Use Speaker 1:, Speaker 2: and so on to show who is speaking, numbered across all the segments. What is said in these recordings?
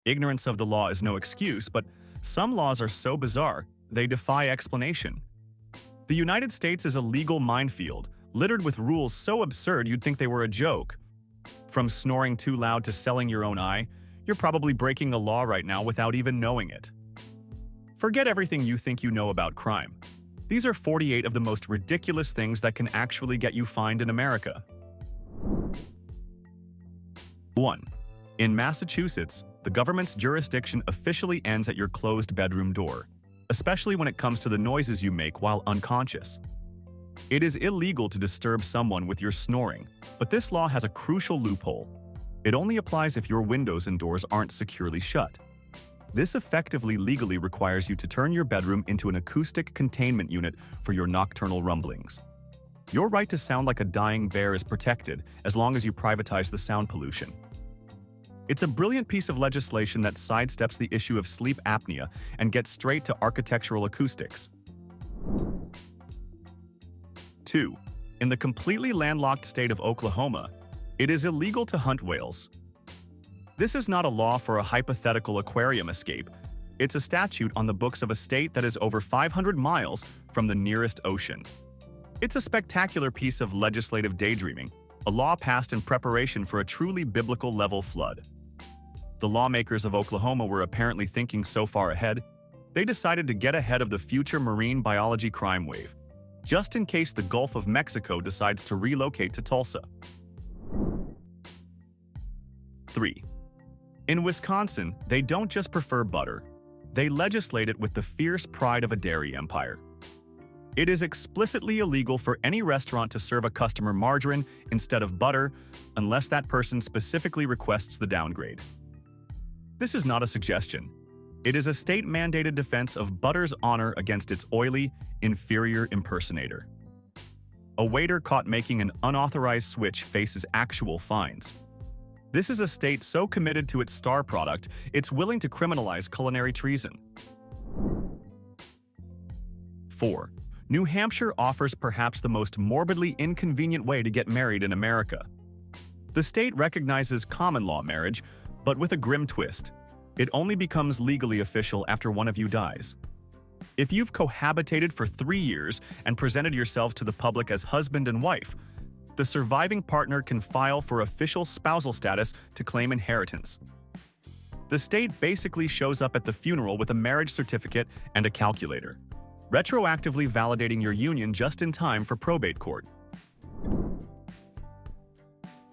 Speaker 1: Ignorance of the law is no excuse, but some laws are so bizarre, they defy explanation. The United States is a legal minefield, littered with rules so absurd you'd think they were a joke. From snoring too loud to selling your own eye, you're probably breaking a law right now without even knowing it. Forget everything you think you know about crime. These are 48 of the most ridiculous things that can actually get you fined in America. 1. In Massachusetts, the government's jurisdiction officially ends at your closed bedroom door, especially when it comes to the noises you make while unconscious. It is illegal to disturb someone with your snoring, but this law has a crucial loophole. It only applies if your windows and doors aren't securely shut. This effectively legally requires you to turn your bedroom into an acoustic containment unit for your nocturnal rumblings. Your right to sound like a dying bear is protected as long as you privatize the sound pollution. It's a brilliant piece of legislation that sidesteps the issue of sleep apnea and gets straight to architectural acoustics. 2. In the completely landlocked state of Oklahoma, it is illegal to hunt whales. This is not a law for a hypothetical aquarium escape. It's a statute on the books of a state that is over 500 miles from the nearest ocean. It's a spectacular piece of legislative daydreaming, a law passed in preparation for a truly biblical-level flood. The lawmakers of Oklahoma were apparently thinking so far ahead, they decided to get ahead of the future marine biology crime wave, just in case the Gulf of Mexico decides to relocate to Tulsa. 3. In Wisconsin, they don't just prefer butter. They legislate it with the fierce pride of a dairy empire. It is explicitly illegal for any restaurant to serve a customer margarine instead of butter unless that person specifically requests the downgrade. This is not a suggestion. It is a state-mandated defense of butter's honor against its oily, inferior impersonator. A waiter caught making an unauthorized switch faces actual fines. This is a state so committed to its star product, it's willing to criminalize culinary treason. 4. New Hampshire offers perhaps the most morbidly inconvenient way to get married in America. The state recognizes common law marriage, but with a grim twist. It only becomes legally official after one of you dies. If you've cohabitated for 3 years and presented yourselves to the public as husband and wife, the surviving partner can file for official spousal status to claim inheritance. The state basically shows up at the funeral with a marriage certificate and a calculator, retroactively validating your union just in time for probate court.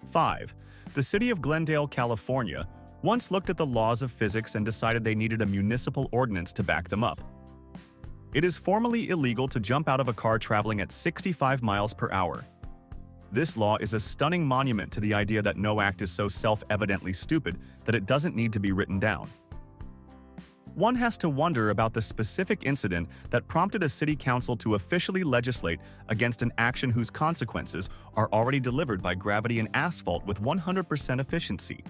Speaker 1: 5. The city of Glendale, California, once looked at the laws of physics and decided they needed a municipal ordinance to back them up. It is formally illegal to jump out of a car traveling at 65 miles per hour. This law is a stunning monument to the idea that no act is so self-evidently stupid that it doesn't need to be written down. One has to wonder about the specific incident that prompted a city council to officially legislate against an action whose consequences are already delivered by gravity and asphalt with 100% efficiency.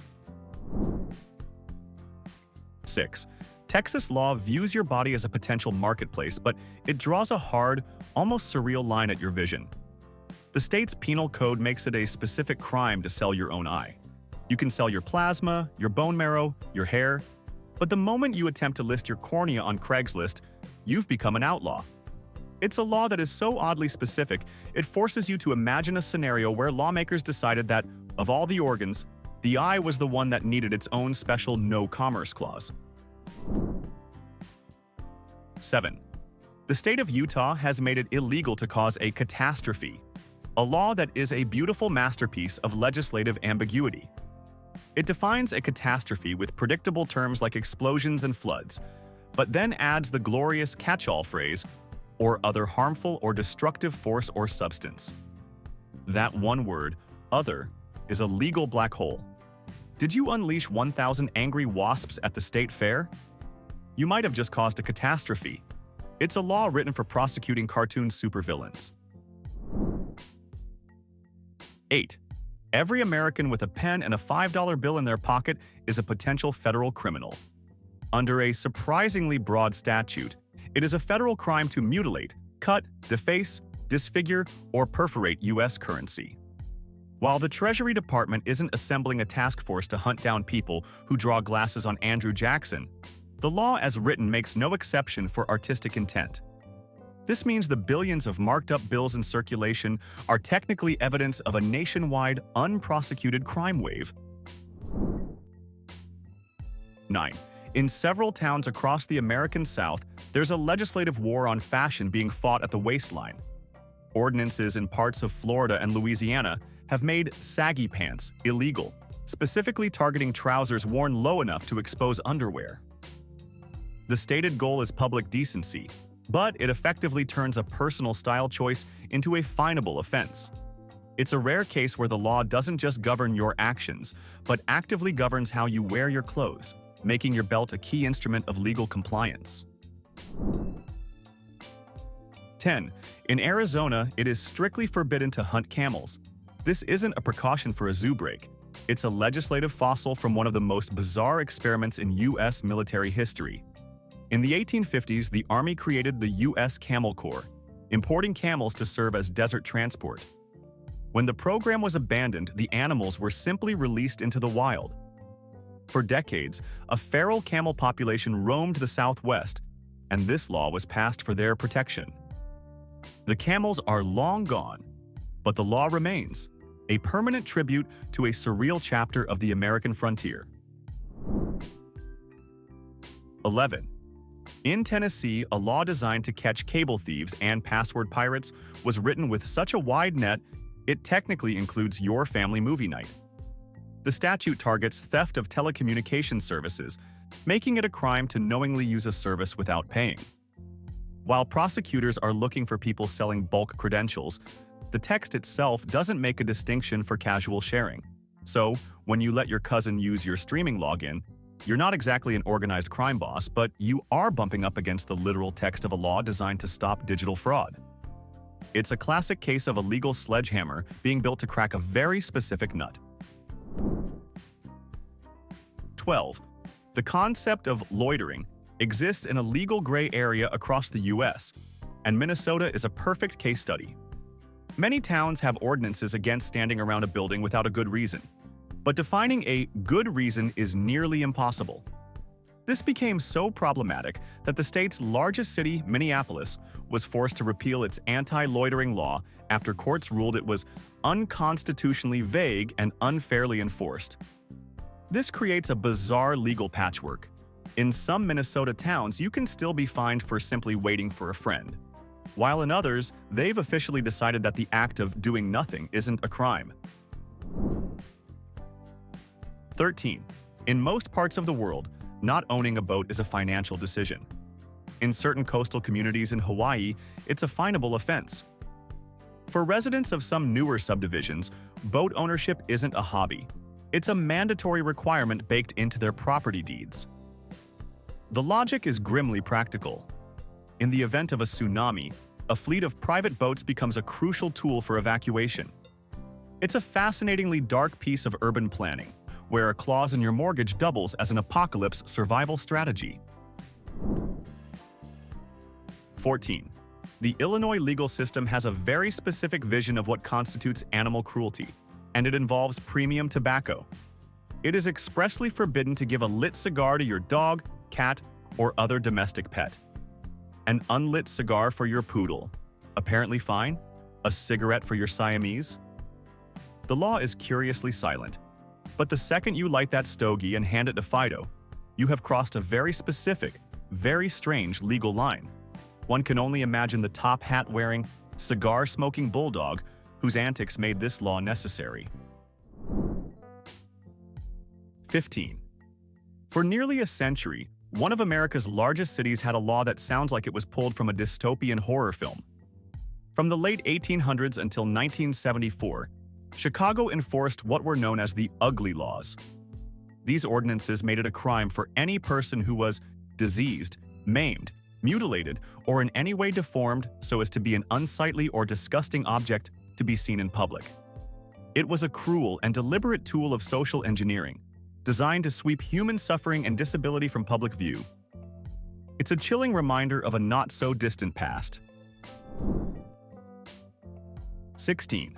Speaker 1: 6. Texas law views your body as a potential marketplace, but it draws a hard, almost surreal line at your vision. The state's penal code makes it a specific crime to sell your own eye. You can sell your plasma, your bone marrow, your hair, but the moment you attempt to list your cornea on Craigslist, you've become an outlaw. It's a law that is so oddly specific, it forces you to imagine a scenario where lawmakers decided that, of all the organs, the eye was the one that needed its own special no-commerce clause. 7. The state of Utah has made it illegal to cause a catastrophe, a law that is a beautiful masterpiece of legislative ambiguity. It defines a catastrophe with predictable terms like explosions and floods, but then adds the glorious catch-all phrase, or other harmful or destructive force or substance. That one word, other, is a legal black hole. Did you unleash 1,000 angry wasps at the state fair? You might have just caused a catastrophe. It's a law written for prosecuting cartoon supervillains. 8. Every American with a pen and a $5 bill in their pocket is a potential federal criminal. Under a surprisingly broad statute, it is a federal crime to mutilate, cut, deface, disfigure, or perforate U.S. currency. While the Treasury Department isn't assembling a task force to hunt down people who draw glasses on Andrew Jackson, the law as written makes no exception for artistic intent. This means the billions of marked-up bills in circulation are technically evidence of a nationwide, unprosecuted crime wave. 9. In several towns across the American South, there's a legislative war on fashion being fought at the waistline. Ordinances in parts of Florida and Louisiana have made saggy pants illegal, specifically targeting trousers worn low enough to expose underwear. The stated goal is public decency, but it effectively turns a personal style choice into a finable offense. It's a rare case where the law doesn't just govern your actions, but actively governs how you wear your clothes, making your belt a key instrument of legal compliance. 10. In Arizona, it is strictly forbidden to hunt camels. This isn't a precaution for a zoo break. It's a legislative fossil from one of the most bizarre experiments in U.S. military history. In the 1850s, the Army created the U.S. Camel Corps, importing camels to serve as desert transport. When the program was abandoned, the animals were simply released into the wild. For decades, a feral camel population roamed the Southwest, and this law was passed for their protection. The camels are long gone, but the law remains, a permanent tribute to a surreal chapter of the American frontier. 11. In Tennessee, a law designed to catch cable thieves and password pirates was written with such a wide net, it technically includes your family movie night. The statute targets theft of telecommunications services, making it a crime to knowingly use a service without paying. While prosecutors are looking for people selling bulk credentials, the text itself doesn't make a distinction for casual sharing. So, when you let your cousin use your streaming login, you're not exactly an organized crime boss, but you are bumping up against the literal text of a law designed to stop digital fraud. It's a classic case of a legal sledgehammer being built to crack a very specific nut. 12. The concept of loitering exists in a legal gray area across the U.S., and Minnesota is a perfect case study. Many towns have ordinances against standing around a building without a good reason, but defining a good reason is nearly impossible. This became so problematic that the state's largest city, Minneapolis, was forced to repeal its anti-loitering law after courts ruled it was unconstitutionally vague and unfairly enforced. This creates a bizarre legal patchwork. In some Minnesota towns, you can still be fined for simply waiting for a friend, while in others, they've officially decided that the act of doing nothing isn't a crime. 13. In most parts of the world, not owning a boat is a financial decision. In certain coastal communities in Hawaii, it's a finable offense. For residents of some newer subdivisions, boat ownership isn't a hobby. It's a mandatory requirement baked into their property deeds. The logic is grimly practical. In the event of a tsunami, a fleet of private boats becomes a crucial tool for evacuation. It's a fascinatingly dark piece of urban planning, where a clause in your mortgage doubles as an apocalypse survival strategy. 14. The Illinois legal system has a very specific vision of what constitutes animal cruelty, and it involves premium tobacco. It is expressly forbidden to give a lit cigar to your dog, cat, or other domestic pet. An unlit cigar for your poodle, apparently fine? A cigarette for your Siamese? The law is curiously silent, but the second you light that stogie and hand it to Fido, you have crossed a very specific, very strange legal line. One can only imagine the top hat-wearing, cigar-smoking bulldog whose antics made this law necessary. 15. For nearly a century, one of America's largest cities had a law that sounds like it was pulled from a dystopian horror film. From the late 1800s until 1974, Chicago enforced what were known as the Ugly Laws. These ordinances made it a crime for any person who was diseased, maimed, mutilated, or in any way deformed so as to be an unsightly or disgusting object to be seen in public. It was a cruel and deliberate tool of social engineering, designed to sweep human suffering and disability from public view. It's a chilling reminder of a not-so-distant past. 16.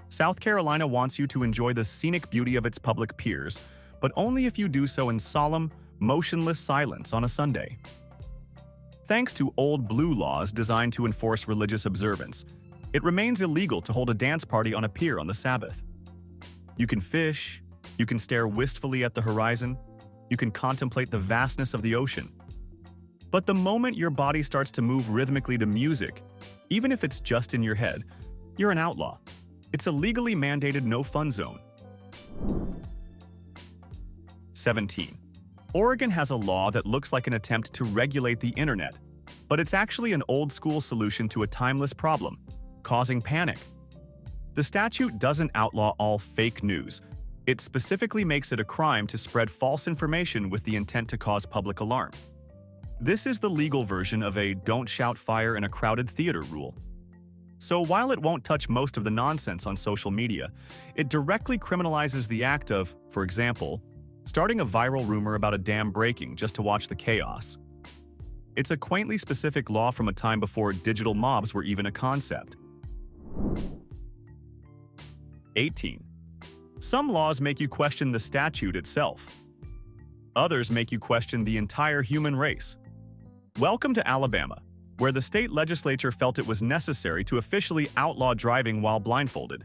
Speaker 1: South Carolina wants you to enjoy the scenic beauty of its public piers, but only if you do so in solemn, motionless silence on a Sunday. Thanks to old blue laws designed to enforce religious observance, it remains illegal to hold a dance party on a pier on the Sabbath. You can fish, you can stare wistfully at the horizon, you can contemplate the vastness of the ocean. But the moment your body starts to move rhythmically to music, even if it's just in your head, you're an outlaw. It's a legally mandated no-fun zone. 17. Oregon has a law that looks like an attempt to regulate the internet, but it's actually an old-school solution to a timeless problem, causing panic. The statute doesn't outlaw all fake news. It specifically makes it a crime to spread false information with the intent to cause public alarm. This is the legal version of a "don't shout fire in a crowded theater" rule. So while it won't touch most of the nonsense on social media, it directly criminalizes the act of, for example, starting a viral rumor about a dam breaking just to watch the chaos. It's a quaintly specific law from a time before digital mobs were even a concept. 18. Some laws make you question the statute itself. Others make you question the entire human race. Welcome to Alabama, where the state legislature felt it was necessary to officially outlaw driving while blindfolded.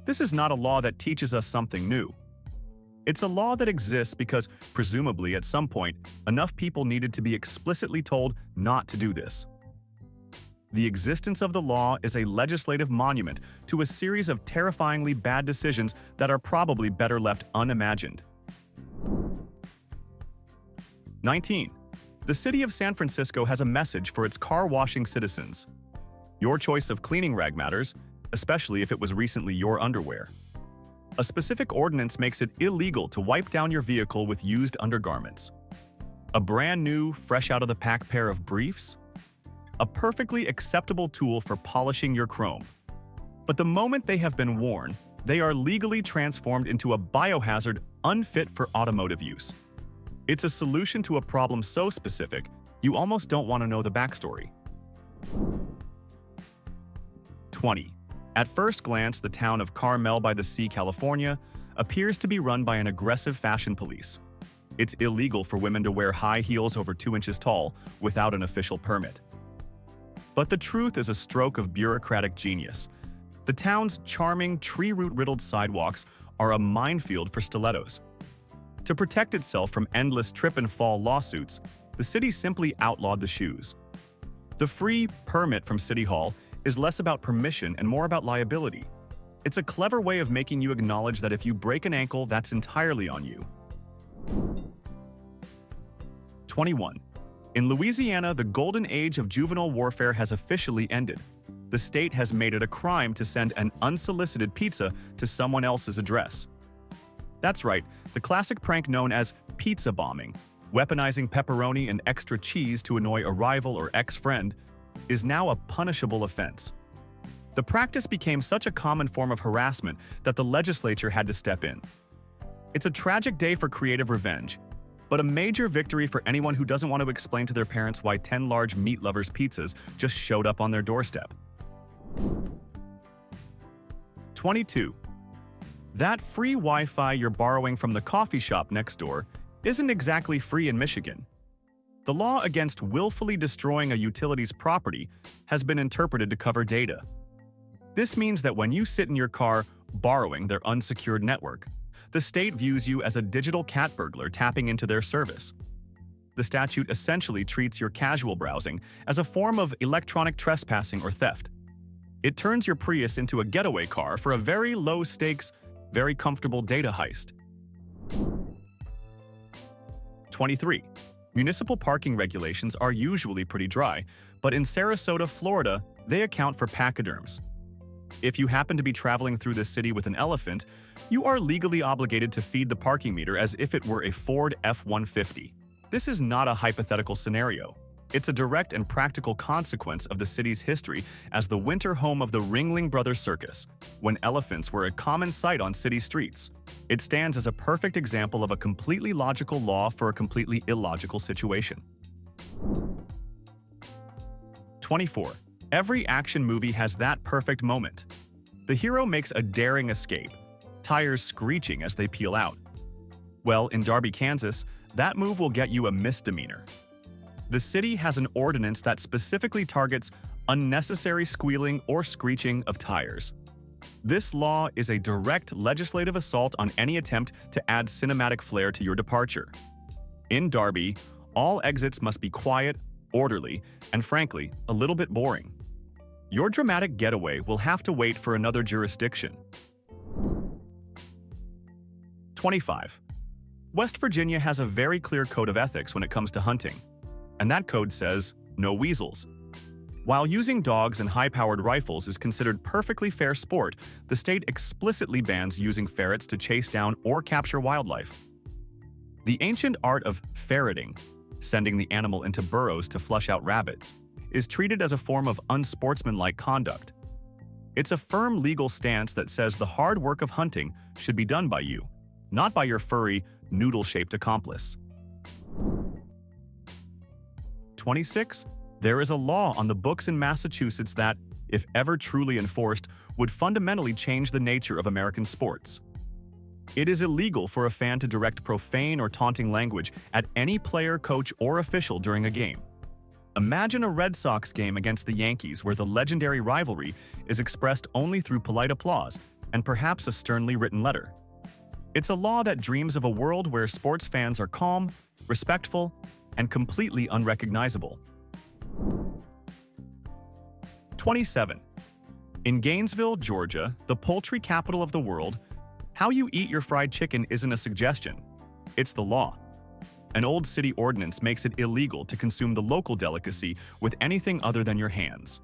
Speaker 1: This is not a law that teaches us something new. It's a law that exists because, presumably at some point, enough people needed to be explicitly told not to do this. The existence of the law is a legislative monument to a series of terrifyingly bad decisions that are probably better left unimagined. 19. The city of San Francisco has a message for its car-washing citizens. Your choice of cleaning rag matters, especially if it was recently your underwear. A specific ordinance makes it illegal to wipe down your vehicle with used undergarments. A brand new, fresh-out-of-the-pack pair of briefs? A perfectly acceptable tool for polishing your chrome. But the moment they have been worn, they are legally transformed into a biohazard unfit for automotive use. It's a solution to a problem so specific, you almost don't want to know the backstory. 20. At first glance, the town of Carmel by the Sea, California, appears to be run by an aggressive fashion police. It's illegal for women to wear high heels over 2 inches tall without an official permit. But the truth is a stroke of bureaucratic genius. The town's charming, tree-root-riddled sidewalks are a minefield for stilettos. To protect itself from endless trip-and-fall lawsuits, the city simply outlawed the shoes. The free permit from City Hall is less about permission and more about liability. It's a clever way of making you acknowledge that if you break an ankle, that's entirely on you. 21. In Louisiana, the golden age of juvenile warfare has officially ended. The state has made it a crime to send an unsolicited pizza to someone else's address. That's right, the classic prank known as pizza bombing, weaponizing pepperoni and extra cheese to annoy a rival or ex-friend, is now a punishable offense. The practice became such a common form of harassment that the legislature had to step in. It's a tragic day for creative revenge, but a major victory for anyone who doesn't want to explain to their parents why 10 large meat lovers' pizzas just showed up on their doorstep. 22. That free Wi-Fi you're borrowing from the coffee shop next door isn't exactly free in Michigan. The law against willfully destroying a utility's property has been interpreted to cover data. This means that when you sit in your car borrowing their unsecured network, the state views you as a digital cat burglar tapping into their service. The statute essentially treats your casual browsing as a form of electronic trespassing or theft. It turns your Prius into a getaway car for a very low-stakes, very comfortable data heist. 23. Municipal parking regulations are usually pretty dry, but in Sarasota, Florida, they account for pachyderms. If you happen to be traveling through the city with an elephant, you are legally obligated to feed the parking meter as if it were a Ford F-150. This is not a hypothetical scenario. It's a direct and practical consequence of the city's history as the winter home of the Ringling Brothers Circus, when elephants were a common sight on city streets. It stands as a perfect example of a completely logical law for a completely illogical situation. 24. Every action movie has that perfect moment. The hero makes a daring escape, tires screeching as they peel out. Well, in Darby, Kansas, that move will get you a misdemeanor. The city has an ordinance that specifically targets unnecessary squealing or screeching of tires. This law is a direct legislative assault on any attempt to add cinematic flair to your departure. In Darby, all exits must be quiet, orderly, and frankly, a little bit boring. Your dramatic getaway will have to wait for another jurisdiction. 25. West Virginia has a very clear code of ethics when it comes to hunting, and that code says, no weasels. While using dogs and high-powered rifles is considered perfectly fair sport, the state explicitly bans using ferrets to chase down or capture wildlife. The ancient art of ferreting, sending the animal into burrows to flush out rabbits, is treated as a form of unsportsmanlike conduct. It's a firm legal stance that says the hard work of hunting should be done by you, not by your furry, noodle-shaped accomplice. 26. There is a law on the books in Massachusetts that, if ever truly enforced, would fundamentally change the nature of American sports. It is illegal for a fan to direct profane or taunting language at any player, coach, or official during a game. Imagine a Red Sox game against the Yankees where the legendary rivalry is expressed only through polite applause and perhaps a sternly written letter. It's a law that dreams of a world where sports fans are calm, respectful, and completely unrecognizable. 27. In Gainesville, Georgia, the poultry capital of the world, how you eat your fried chicken isn't a suggestion. It's the law. An old city ordinance makes it illegal to consume the local delicacy with anything other than your hands.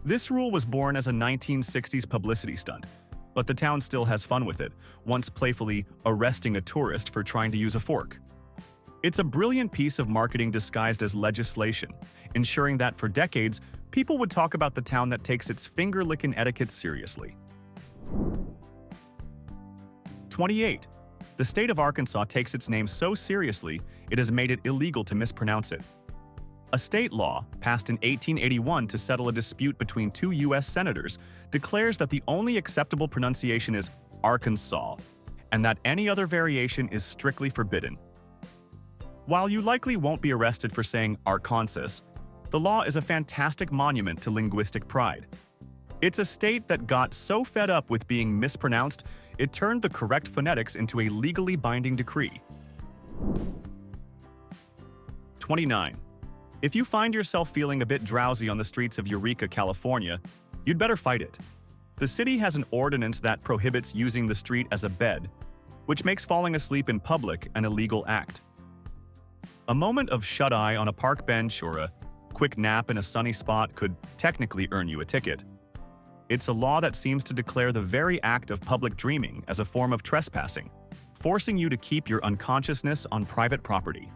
Speaker 1: This rule was born as a 1960s publicity stunt, but the town still has fun with it, once playfully arresting a tourist for trying to use a fork. It's a brilliant piece of marketing disguised as legislation, ensuring that for decades, people would talk about the town that takes its finger-licking etiquette seriously. 28. The state of Arkansas takes its name so seriously, it has made it illegal to mispronounce it. A state law, passed in 1881 to settle a dispute between two U.S. senators, declares that the only acceptable pronunciation is Arkansas, and that any other variation is strictly forbidden. While you likely won't be arrested for saying Arkansas, the law is a fantastic monument to linguistic pride. It's a state that got so fed up with being mispronounced, it turned the correct phonetics into a legally binding decree. 29. If you find yourself feeling a bit drowsy on the streets of Eureka, California, you'd better fight it. The city has an ordinance that prohibits using the street as a bed, which makes falling asleep in public an illegal act. A moment of shut-eye on a park bench or a quick nap in a sunny spot could technically earn you a ticket. It's a law that seems to declare the very act of public dreaming as a form of trespassing, forcing you to keep your unconsciousness on private property.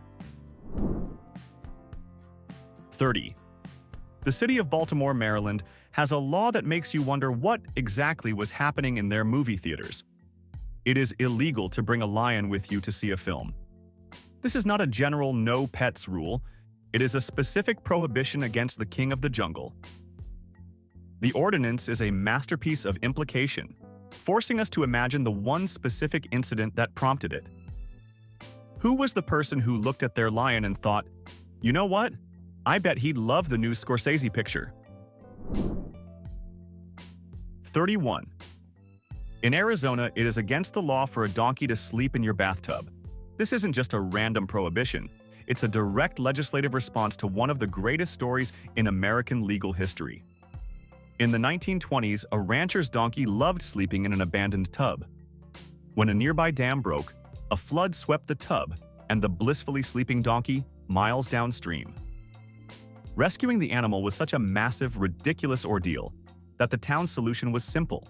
Speaker 1: 30. The city of Baltimore, Maryland, has a law that makes you wonder what exactly was happening in their movie theaters. It is illegal to bring a lion with you to see a film. This is not a general no pets rule. It is a specific prohibition against the king of the jungle. The ordinance is a masterpiece of implication, forcing us to imagine the one specific incident that prompted it. Who was the person who looked at their lion and thought, you know what? I bet he'd love the new Scorsese picture. 31. In Arizona, it is against the law for a donkey to sleep in your bathtub. This isn't just a random prohibition. It's a direct legislative response to one of the greatest stories in American legal history. In the 1920s, a rancher's donkey loved sleeping in an abandoned tub. When a nearby dam broke, a flood swept the tub and the blissfully sleeping donkey miles downstream. Rescuing the animal was such a massive, ridiculous ordeal that the town's solution was simple.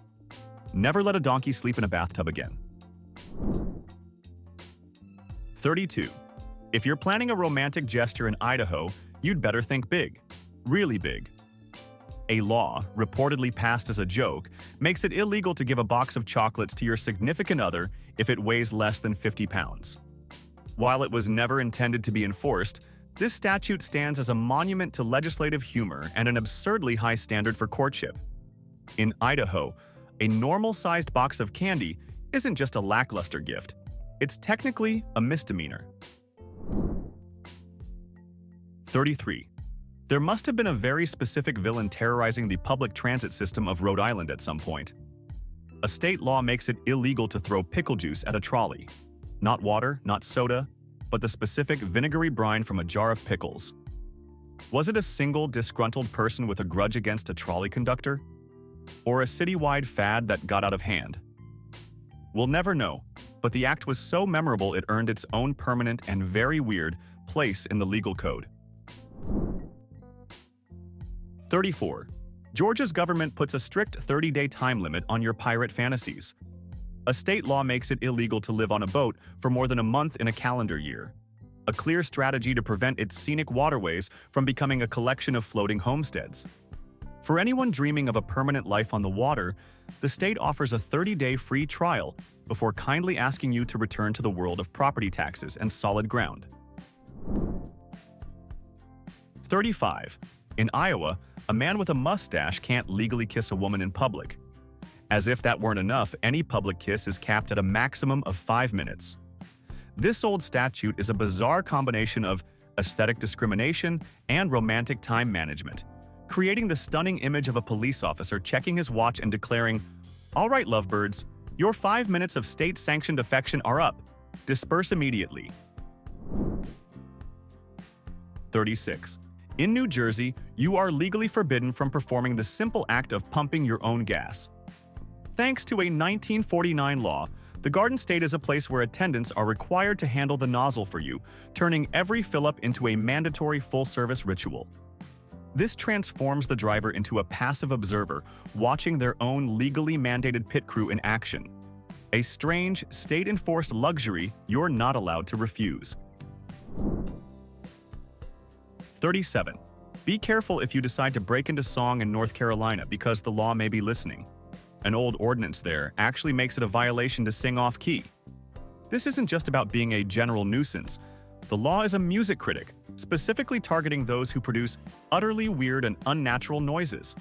Speaker 1: Never let a donkey sleep in a bathtub again. 32. If you're planning a romantic gesture in Idaho, you'd better think big. Really big. A law, reportedly passed as a joke, makes it illegal to give a box of chocolates to your significant other if it weighs less than 50 pounds. While it was never intended to be enforced, this statute stands as a monument to legislative humor and an absurdly high standard for courtship. In Idaho, a normal-sized box of candy isn't just a lackluster gift. It's technically a misdemeanor. 33. There must have been a very specific villain terrorizing the public transit system of Rhode Island at some point. A state law makes it illegal to throw pickle juice at a trolley. Not water, not soda, but the specific vinegary brine from a jar of pickles. Was it a single disgruntled person with a grudge against a trolley conductor? Or a citywide fad that got out of hand? We'll never know, but the act was so memorable it earned its own permanent and very weird place in the legal code. 34. Georgia's government puts a strict 30-day time limit on your pirate fantasies. A state law makes it illegal to live on a boat for more than a month in a calendar year. A clear strategy to prevent its scenic waterways from becoming a collection of floating homesteads. For anyone dreaming of a permanent life on the water, the state offers a 30-day free trial before kindly asking you to return to the world of property taxes and solid ground. 35. In Iowa, a man with a mustache can't legally kiss a woman in public. As if that weren't enough, any public kiss is capped at a maximum of 5 minutes. This old statute is a bizarre combination of aesthetic discrimination and romantic time management, creating the stunning image of a police officer checking his watch and declaring, "All right, lovebirds, your 5 minutes of state-sanctioned affection are up. Disperse immediately." 36. In New Jersey, you are legally forbidden from performing the simple act of pumping your own gas. Thanks to a 1949 law, the Garden State is a place where attendants are required to handle the nozzle for you, turning every fill-up into a mandatory full-service ritual. This transforms the driver into a passive observer, watching their own legally mandated pit crew in action. A strange, state-enforced luxury you're not allowed to refuse. 37. Be careful if you decide to break into song in North Carolina because the law may be listening. An old ordinance there actually makes it a violation to sing off-key. This isn't just about being a general nuisance. The law is a music critic, specifically targeting those who produce utterly weird and unnatural noises.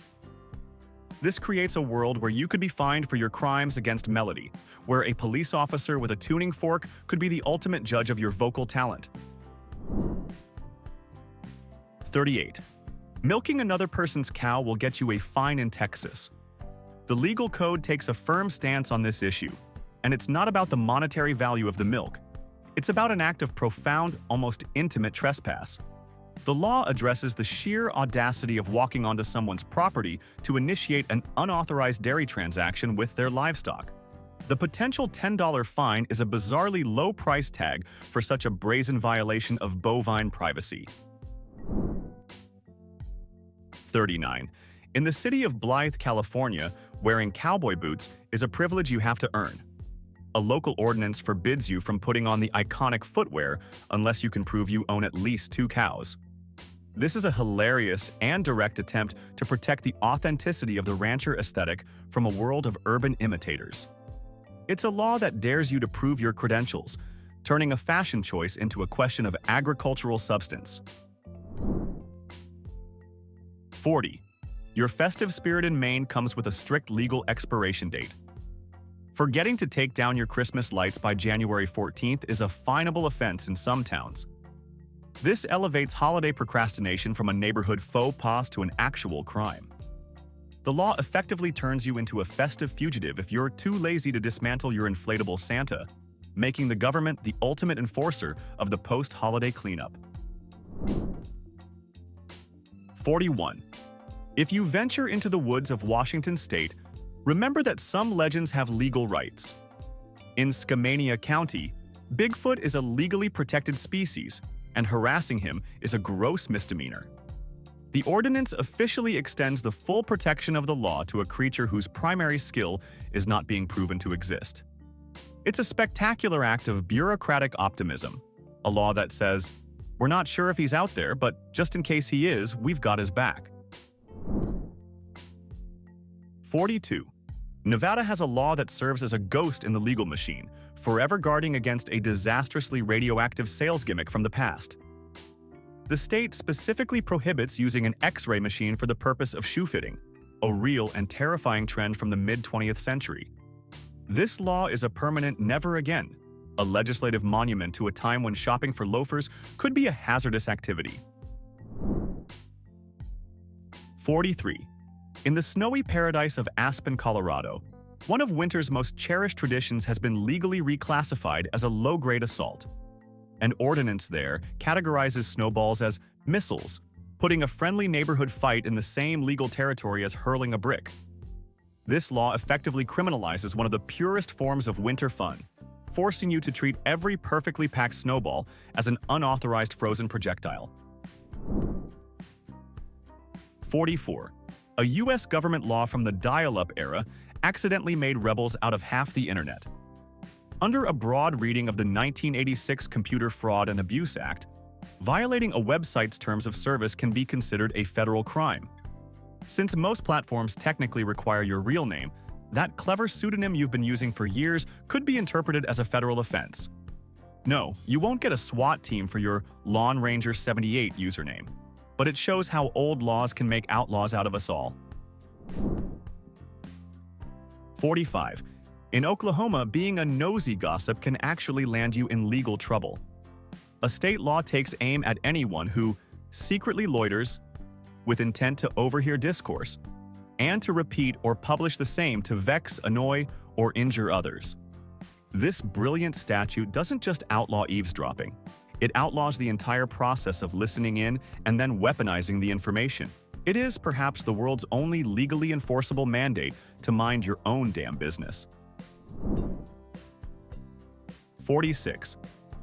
Speaker 1: This creates a world where you could be fined for your crimes against melody, where a police officer with a tuning fork could be the ultimate judge of your vocal talent. 38. Milking another person's cow will get you a fine in Texas. The legal code takes a firm stance on this issue, and it's not about the monetary value of the milk. It's about an act of profound, almost intimate trespass. The law addresses the sheer audacity of walking onto someone's property to initiate an unauthorized dairy transaction with their livestock. The potential $10 fine is a bizarrely low price tag for such a brazen violation of bovine privacy. 39. In the city of Blythe, California, wearing cowboy boots is a privilege you have to earn. A local ordinance forbids you from putting on the iconic footwear unless you can prove you own at least 2 cows. This is a hilarious and direct attempt to protect the authenticity of the rancher aesthetic from a world of urban imitators. It's a law that dares you to prove your credentials, turning a fashion choice into a question of agricultural substance. 40. Your festive spirit in Maine comes with a strict legal expiration date. Forgetting to take down your Christmas lights by January 14th is a finable offense in some towns. This elevates holiday procrastination from a neighborhood faux pas to an actual crime. The law effectively turns you into a festive fugitive if you're too lazy to dismantle your inflatable Santa, making the government the ultimate enforcer of the post-holiday cleanup. 41. If you venture into the woods of Washington state, remember that some legends have legal rights. In Skamania County, Bigfoot is a legally protected species, and harassing him is a gross misdemeanor. The ordinance officially extends the full protection of the law to a creature whose primary skill is not being proven to exist. It's a spectacular act of bureaucratic optimism, a law that says, "We're not sure if he's out there, but just in case he is, we've got his back." 42. Nevada has a law that serves as a ghost in the legal machine, forever guarding against a disastrously radioactive sales gimmick from the past. The state specifically prohibits using an X-ray machine for the purpose of shoe fitting, a real and terrifying trend from the mid-20th century. This law is a permanent never again, a legislative monument to a time when shopping for loafers could be a hazardous activity. 43. In the snowy paradise of Aspen, Colorado, one of winter's most cherished traditions has been legally reclassified as a low-grade assault. An ordinance there categorizes snowballs as missiles, putting a friendly neighborhood fight in the same legal territory as hurling a brick. This law effectively criminalizes one of the purest forms of winter fun, forcing you to treat every perfectly packed snowball as an unauthorized frozen projectile. 44. A U.S. government law from the dial-up era accidentally made rebels out of half the internet. Under a broad reading of the 1986 Computer Fraud and Abuse Act, violating a website's terms of service can be considered a federal crime. Since most platforms technically require your real name, that clever pseudonym you've been using for years could be interpreted as a federal offense. No, you won't get a SWAT team for your Lawn Ranger 78 username, but it shows how old laws can make outlaws out of us all. 45. In Oklahoma, being a nosy gossip can actually land you in legal trouble. A state law takes aim at anyone who secretly loiters with intent to overhear discourse and to repeat or publish the same to vex, annoy, or injure others. This brilliant statute doesn't just outlaw eavesdropping. It outlaws the entire process of listening in and then weaponizing the information. It is perhaps the world's only legally enforceable mandate to mind your own damn business. 46.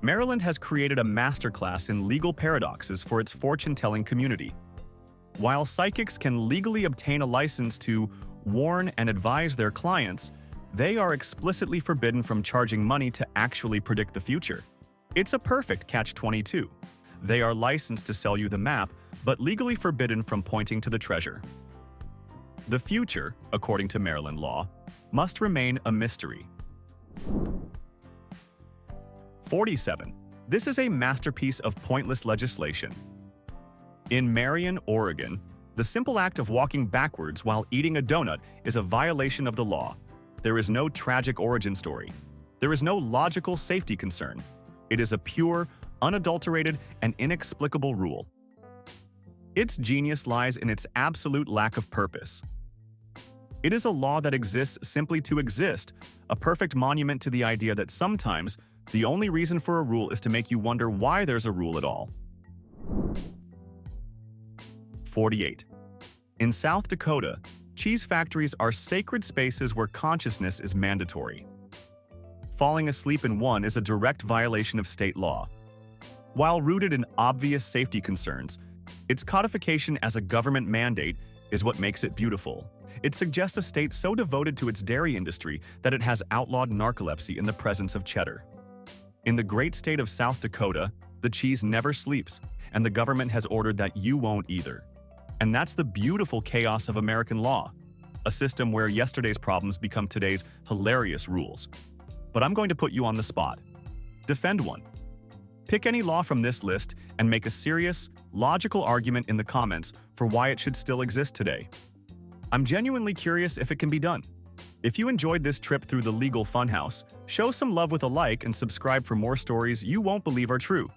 Speaker 1: Maryland has created a masterclass in legal paradoxes for its fortune-telling community. While psychics can legally obtain a license to warn and advise their clients, they are explicitly forbidden from charging money to actually predict the future. It's a perfect catch-22. They are licensed to sell you the map, but legally forbidden from pointing to the treasure. The future, according to Maryland law, must remain a mystery. 47. This is a masterpiece of pointless legislation. In Marion, Oregon, the simple act of walking backwards while eating a donut is a violation of the law. There is no tragic origin story. There is no logical safety concern. It is a pure, unadulterated, and inexplicable rule. Its genius lies in its absolute lack of purpose. It is a law that exists simply to exist, a perfect monument to the idea that sometimes the only reason for a rule is to make you wonder why there's a rule at all. 48. In South Dakota, cheese factories are sacred spaces where consciousness is mandatory. Falling asleep in one is a direct violation of state law. While rooted in obvious safety concerns, its codification as a government mandate is what makes it beautiful. It suggests a state so devoted to its dairy industry that it has outlawed narcolepsy in the presence of cheddar. In the great state of South Dakota, the cheese never sleeps, and the government has ordered that you won't either. And that's the beautiful chaos of American law, a system where yesterday's problems become today's hilarious rules. But I'm going to put you on the spot. Defend one. Pick any law from this list and make a serious, logical argument in the comments for why it should still exist today. I'm genuinely curious if it can be done. If you enjoyed this trip through the legal funhouse, show some love with a like and subscribe for more stories you won't believe are true.